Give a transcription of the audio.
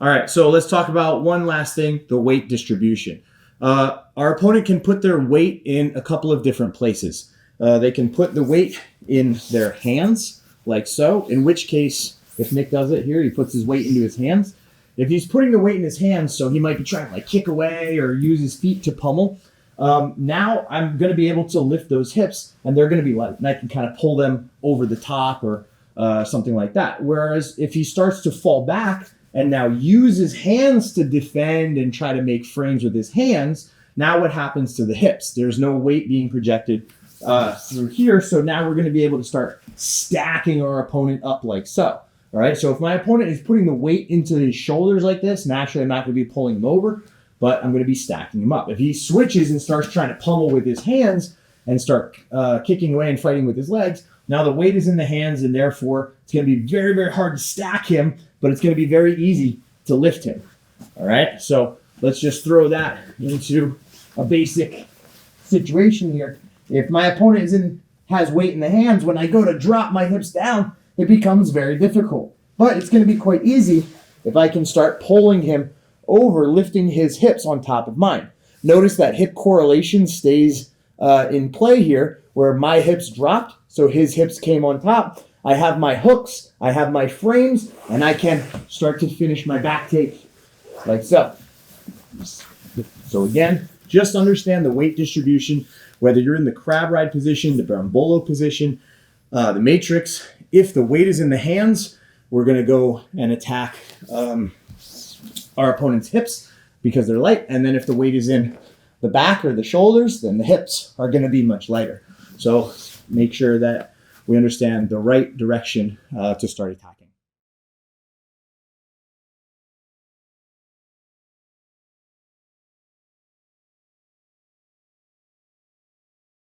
All right, so let's talk about one last thing, the weight distribution. Our opponent can put their weight in a couple of different places. They can put the weight in their hands, like so, in which case, if Nick does it here, he puts his weight into his hands. If he's putting the weight in his hands, so he might be trying to like kick away or use his feet to pummel, now I'm going to be able to lift those hips and they're going to be light, and I can kind of pull them over the top or something like that. Whereas if he starts to fall back and now use his hands to defend and try to make frames with his hands, now what happens to the hips? There's no weight being projected through here, so now we're going to be able to start stacking our opponent up like so. All right, so if my opponent is putting the weight into his shoulders like this, naturally I'm not going to be pulling him over, but I'm going to be stacking him up. If he switches and starts trying to pummel with his hands and start kicking away and fighting with his legs, now the weight is in the hands, and therefore it's going to be very, very hard to stack him, but it's going to be very easy to lift him. All right, so let's just throw that into a basic situation here. If my opponent has weight in the hands, when I go to drop my hips down, it becomes very difficult. But it's going to be quite easy if I can start pulling him over, lifting his hips on top of mine. Notice that hip correlation stays in play here, where my hips dropped, so his hips came on top. I have my hooks, I have my frames, and I can start to finish my back take like so. So again, just understand the weight distribution, whether you're in the crab ride position, the bambolo position, the matrix. If the weight is in the hands, we're going to go and attack our opponent's hips because they're light. And then if the weight is in the back or the shoulders, then the hips are going to be much lighter. So make sure that we understand the right direction to start attacking.